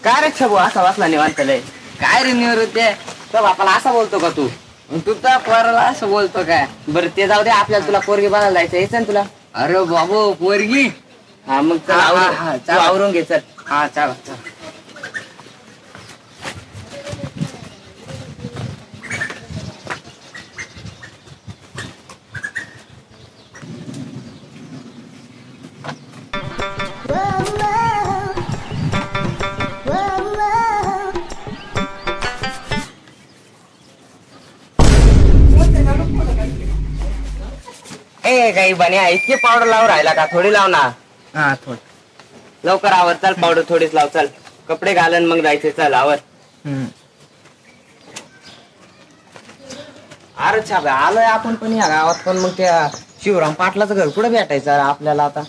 काय रे छबू असा वाचला निवांत लय? काय रे निवृत्ती तो बापाला असा बोलतो का तू? तू तर पोराला असं बोलतो काय? बरं ते जाऊ दे, आपल्याला तुला पोरगी बघायला जायचं, यायचं ना तुला? अरे बाबू पोरगी. हा मग चल आवरून घे चल. हा चला चला. ए काही बन्या इतकी पावडर लावून राहिला का? थोडी लाव ना. हा थोड. लवकर आवर चल, पावडर थोडीच लाव चल. कपडे घालन मग जायचे, चल आवर. अरे छाबे आलोय आपण पण या गावात, पण मग त्या शिवराम पाटलाचं घर कुठं भेटायचं आपल्याला आता?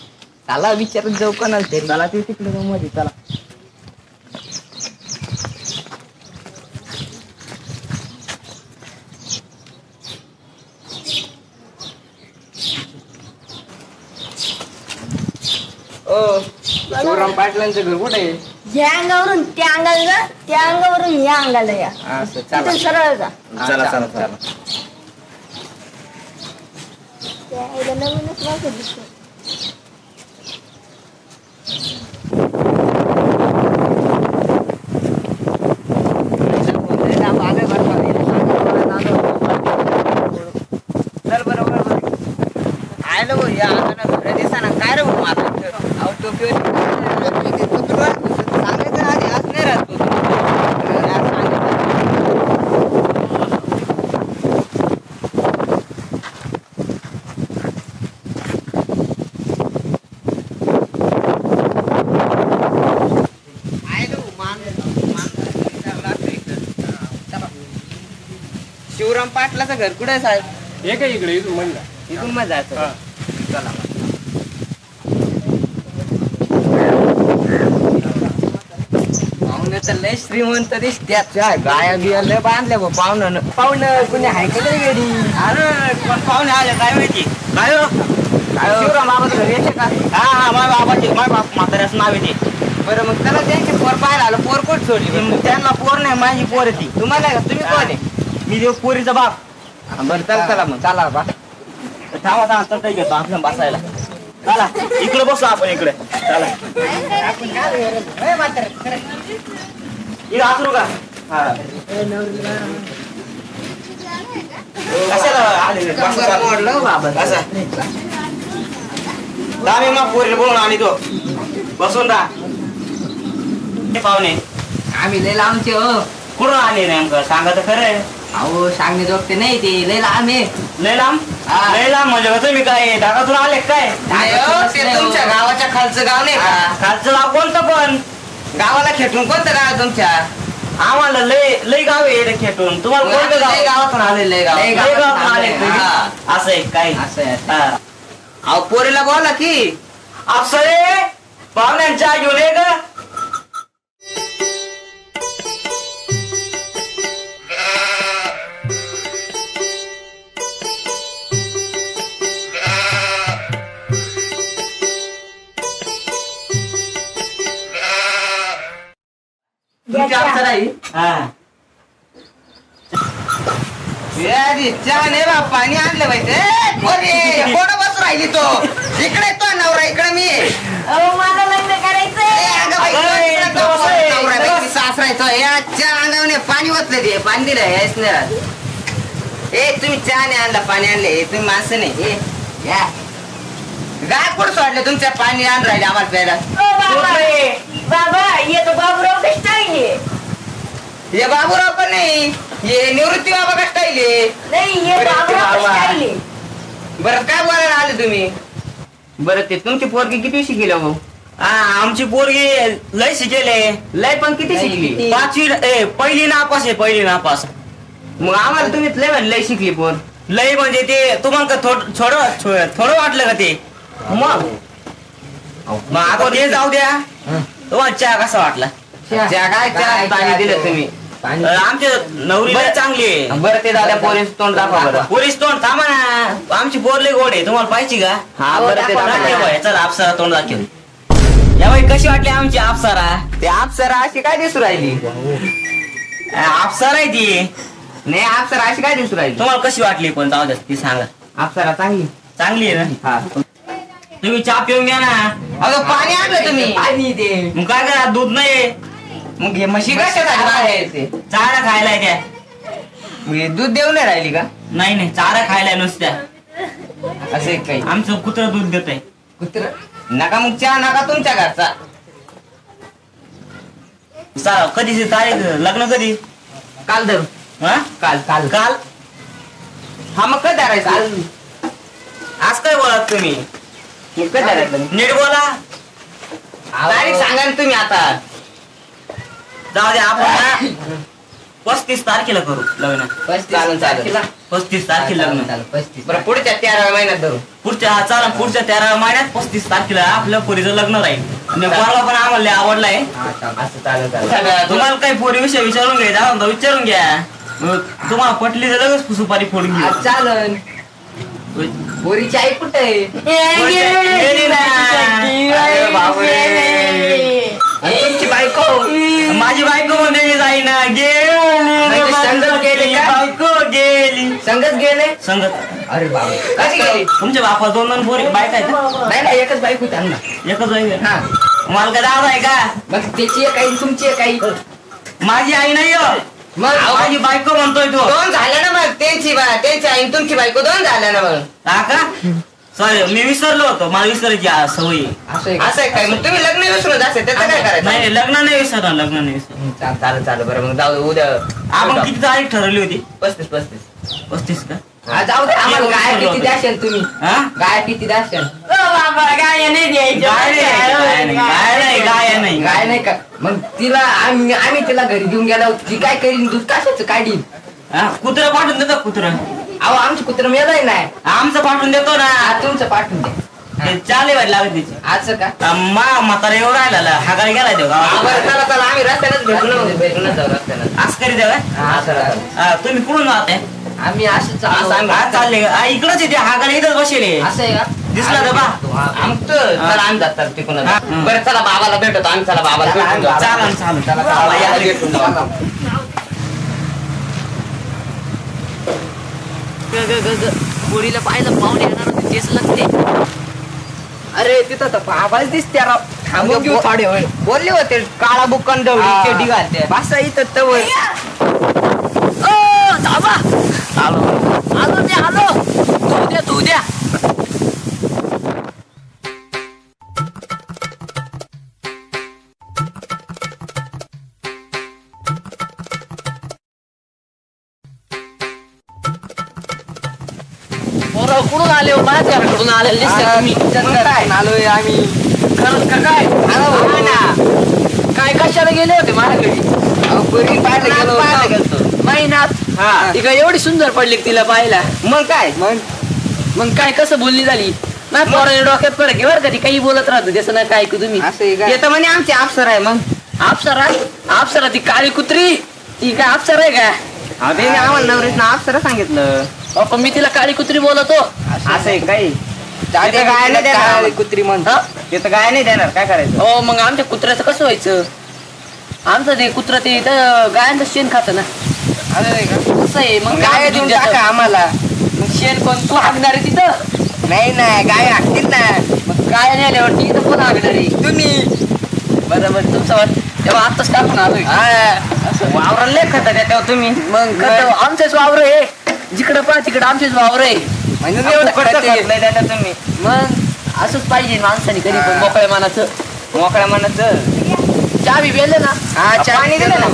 चला विचारत जाऊ कोणाला तरी. चला ते तिकडे रूम मध्ये चला. ओ शिवराम पाटलांचं घर कुठे आहे? या अंगावरून त्या अंगाला, त्या अंगावरून या अंगाला या. असं चला सरळ जा. चला चला चला. नवीनच वाटत दिसतं. चल बरोबर आयला भाऊ या घर दिसताना काय रे भाऊ माझा टोपी सांगायचं आधी आज नाही राहत तू. शिवराम पाटलाचं घर कुठे आहे साहेब? हे काय इकडे इथून म्हणला इथून मग जायचं. चला पाहुणे तर लय श्रीमंत दिसत्यात. गाया बिया लय बांधल्या बा पाहुणं. पाहुणं कुणी आहे का तरी वेडी? अरे पण पाहुणे आले काय माहिती काय हो? शिवराम बाबाचं घर येते का? हा माझ्या बाबाचे, माझ्या बाप म्हाताऱ्याचं नाव येते. बरं मग त्याला त्यांची पोर पाहायला आलं, पोर कोण सोडली? त्यांना पोर नाही, माझी पोर ती. तुम्हाला का? तुम्ही कोण आहे? मी देव पोरीचा बाप. बरं चला चला मग चला बा. थांबा थांबा तर काही घेतो आपल्या बसायला. चला इकडे बसू आपण इकडे. चला इकडे आसरू का? हा कशाला आले? बाबा कसा दामी मग पोरीला बोलून आणि तो बसून राहा. पाहुणे आम्ही लय लांबचे हो. कुठून आले नेमकं सांगा तर खरं. अहो सांगणे जोगते नाही ते लय लांब आहे. लय लांब? लय लांब म्हणजे कसं? मी काय ढगातून आले काय? ते तुमच्या गावाच्या खालचं गाव नाही का? खालचं गाव कोणतं पण? गावाला खेटून कोणतं गाव आहे तुमच्या? आम्हाला लय लय गाव आहे खेटून. तुम्हाला कोणतं गाव? गावातून आलेलं गाव. लय गावातून आले तुम्ही? असं आहे काय? असं आहे. हा. अहो पोरीला बोला की. अप्सरे पाहुण्यांच्या घेऊन ये ग. तुमची अप्सरा आहे? हा चहा नाही बा, पाणी आणलं पाहिजे. कोण बस राहिली तो? इकडे तो नवरा, इकडे मी. माझं लग्न सासरायचं याच्या अंगाने पाणी ओतलं ते पाणी दिलं याच नाही राहत. ए तुम्ही चहा नाही आणला, पाणी आणले तुम्ही माणसं नाही. या गाय कोण सोडले तुमच्या? पाणी आण राहिले आम्हाला प्यायला. बाबा ये तो बाबूराव कष्ट आहे. हे बाबूराव पण नाही, हे निवृत्ती बाबा कष्टायले. नाही ये बाबूराव कष्ट आहे. बरं काय बोलायला आले तुम्ही? बरं ते तुमची पोरगी किती शिकली भाऊ? हा आमची पोरगी लय शिकेले. लय पण किती शिकली? पाचवी पहिली नापास आहे, पहिली नापास. मग आम्हाला तुम्ही लय शिकली पोर. लय म्हणजे ते तुम्हाला थोडं वाटलं का ते? मग आता ते जाऊ द्या. तुम्हाला चहा कसा वाटला? काय पाणी दिलं तुम्ही? आमची नवरी लय चांगली आहे. बरं ते दादा पोरीस तोंड दाखवा बरं. पोरीस तोंड थांबा ना, आमची पोर लय गोड आहे. तुम्हाला पाहिजे का? हा बरं ते दाखवा. चला आपसा तोंड दाखव. या बाई कशी वाटली आमची अप्सरा? ते अप्सरा अशी काय दिसू राहिली? अप्सरा आहे ती. नाही अप्सरा अशी काय दिसू राहिली? तुम्हाला कशी वाटली पण जाऊ द्या ती सांगा. अप्सरा चांगली चांगली आहे ना? हा. तुम्ही चहा पिऊन घ्या ना. अगं पाणी आणलं तुम्ही? पाणी दे. मग काय करा दूध नाही मग हे म्हशी कशा बाहेर? चारा खायला त्या. दूध देऊ नाही राहिली का? नाही नाही चारा खायला नुसत्या. असं एक काही आमचं कुत्रं दूध देत आहे. कुत्र नका मग चहा नका तुमच्या घरचा. कधीची तारीख लग्न कधी? काल धरू. हा काल काल काल. हा मग कधी धरायचं? आज काय बोलात तुम्ही? मग कधी धरायचं? नीट बोला. तारीख सांगा ना तुम्ही आता. जाऊ द्या आपण ना 35 तारखेला करू लग्न. चालेल चालेल. 35 तारखेला लग्न. बरं पुढच्या 13व्या महिन्यात धरू. पुढच्या 13व्या महिन्यात 35 तारखेला आपल्या पोरीचं लग्न राहील. आणि पोरगा पण आम्हाला आवडलाय. असं चालेल चालेल. तुम्हाला काही पोरी विषय विचारून घ्यायचा म्हणता विचारून घ्या. तुम्हाला पटली तर लगेच सुपारी फोडून घ्या. चालन. पोरीची आई कुठे आहे? गेली ना. अरे बापरे. आणि तुमची बायको? माझी बायको म्हणजे जाई ना. गेली संगत गेली का? बायको गेली. संगत गेले? संगत. अरे बाबा कशी गेली? तुमच्या बापा 2 पोरी बायका आहेत ना? नाही नाही एकच बायको त्यांना. एकच आहे. हा मला काय दादा आहे का? मग त्याची एक आई तुमची एक आई. माझी आई नाही हो. मग माझी बायको म्हणतोय तो. 2 झाल्या ना मग. त्यांची आई आणि तुमची बायको 2 झाल्या ना मग. हा का? सॉरी मी विसरलो होतो. मला विसरायची सवय. असं आहे काय? मग तुम्ही लग्न विसरून असेल त्याचं काय करायचं? नाही लग्न नाही विसरणार. लग्न नाही विसरणार. चालेल चालेल. बरं मग जाऊ दे. उद्या आपण किती तारीख ठरवली होती? 35 का? हा जाऊ दे. आम्हाला गाय किती द्याल तुम्ही? हा गाय किती द्याल? बाबा गाय नाही द्यायची. गाय नाही. गाय नाही का? मग तिला आम्ही तिला घरी घेऊन गेलो. ती काय करीन? दूध कशाचं काढीन? कुत्रा पाठवून देतो. कुत्रा अहो आमचं कुत्र मेलंय नाही. आमचं पाठवून देतो ना. तुमचं पाठवून द्या. चाले वाट लागत त्याची. असं का? म्हातारा एवढं राहिला हागायला गेला देऊ बरं चला चला. आम्ही रस्त्यानंच भेटून जाऊ रस्त्यानं. असं करी देवा. तुम्ही कुठून राहते? आम्ही असं चालले इकडच येते हागायला इथंच बसेल. असं आहे का? दिसला तर बा. आमचं चला आम्ही जातात तिकडून. बरं चला बाबाला भेटतो. आम्ही चला बाबाला भेटून जाऊ. चालन चालन. भेटून जाऊ. पोरीला पाहिलं पाहुणे येणार होते तेच लागते. अरे तिथं तर बाबाच दिसते राव. थांबून घेऊ थोडे वेळ. बोलले होते काळा बुक्कन दवडी चेडी घालते. बसा इथं तवर. थांबा. आलो मी आलो. तू द्या. कुठून आले हो? माझ्याकडून आलेले दिसते तुम्ही. आलोय आम्ही. खरंच का काय? काय कशाला गेले होते माझ्याकडे? महिन्यात ती काय एवढी सुंदर पडली तिला पाहायला? मग काय? मग काय कसं बोलली झाली? नाही पोराने डोक्यात पडक बरं का? ती काही बोलत राहतो त्याचं नाही काय ऐकू तुम्ही. येतं म्हणे आमची अप्सरा आहे. मग अप्सरा ती काळी कुत्री ती काय अप्सरा आहे का? आम्हाला नवरेशनं अप्सरा सांगितलं. पण मी तिला काळी कुत्री बोलतो. असं आहे काही? गाय नाही देणार कुत्री म्हणतो. तिथं गाय नाही देणार. काय करायचं? हो मग आमच्या कुत्र्याचं कसं व्हायचं? आमचं ते कुत्र ते गायांचं शेण खात ना. कसं आहे मग? गाय देऊन टाका आम्हाला. मग शेण कोण तू हागणार आहे तिथं? नाही नाही गाय हाकतील ना. मग गाय नाही आल्यावर तिथं कोण हागणार आहे? तुम्ही. बरोबर तुमचं वाट तेव्हा आत्ताच टाकून आलोय. वावराला लय खाता तेव्हा तुम्ही. मग आमचेच वावर आहे. जिकडं पहा तिकडं आमचेच वावर आहे. तुम्ही. मग असंच पाहिजे माणसाने कधी पण मोकळ्या मनाचं. मोकळ्या मनाचं. चहा बी बेले ना. पाणी दिलं ना.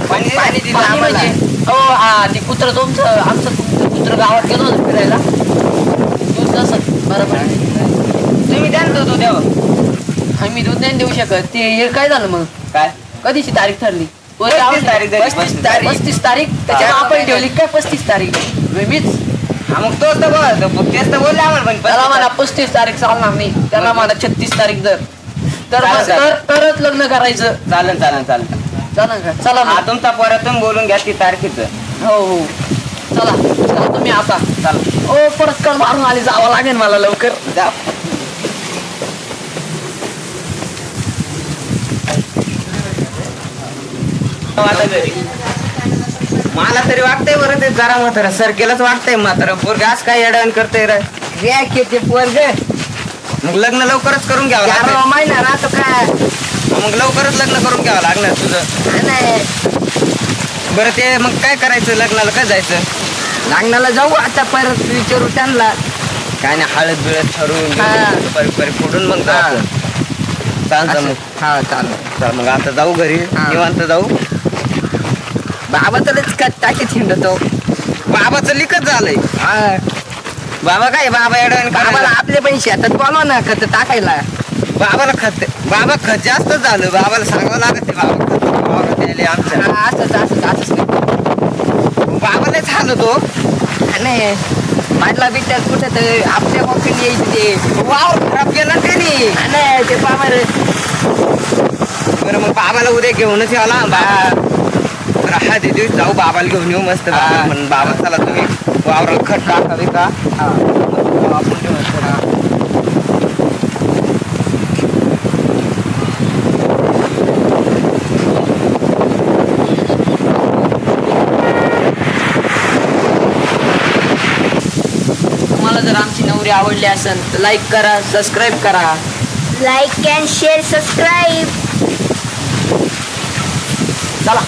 पाणी दिलं म्हणजे हो हा ते कुत्र तुमचं आमचं कुत्र गावात गेलो होतं फिरायला. दूध तसं बरोबर. तुम्ही द्या ना दूध द्यावं. मी दूध नाही देऊ शकत. ते हे काय झालं मग? काय कधीची तारीख ठरली? 35 तारीख. त्याच्यावर आपण ठेवली काय 35 तारीख? मीच मग तोच तर तेच तर बोलले आम्हाला. पण त्याला मला 35 तारीख चालणार नाही. त्याला मला 36 तारीख तरच लग्न करायचं. चालेल चालेल चालेल चालेल का? चला हा तुमचा परतून बोलून घ्या ती तारखेचं. हो हो चला तुम्ही आता चालेल. ओ परत कळ मारून आली जावं लागेल मला लवकर. जा. आता घरी मला तरी वाटतंय बरं ते जरा म्हातारा सरकेलाच वाटतंय म्हातारा पोरग आज काय अडवण करतोय रे ते पोरग मग लग्न लवकरच करून घ्यावं लागतं महिना राहतो काय मग लवकरच लग्न करून घ्यावं लागणार तुझं नाही बरं ते मग काय करायचं लग्नाला काय जायचं लग्नाला जाऊ आता परत विचारू त्यांना काय नाही हळद बिळद ठरवून हा. दुपारी फोडून मग हा. चालतं मग हा चालेल चल मग आता जाऊ घरी हा. निवांत जाऊ बाबा तरच का टाकीत हिंडतो बाबाचं लिखत झालंय हा बाबा काय बाबा एडवण बाबाला आपले पण शेतात बोलवा ना खत टाकायला बाबा खत जास्त झालं बाबाला सांगावं लागत ते बाबा त्याले आमच्या हा, असंच बाबाला झालं तो नाही माझला बिट्ट्यात कुठं तर आपल्या बाबतीत यायचं ते वाव खराब केला त्याने नाही ते बाबा रे बरं मग बाबाला उद्या घेऊनच यावं ना बाबा हा ते दिवस जाऊ बाबाला घेऊन येऊ मस्त हा. म्हणून बाबा चला तुम्ही वावराला खत टाकावे का हा. आपण घेऊन येतो ना. तुम्हाला जर आमची नवरी आवडली असेल तर लाईक करा सबस्क्राईब करा Like and share, subscribe. चला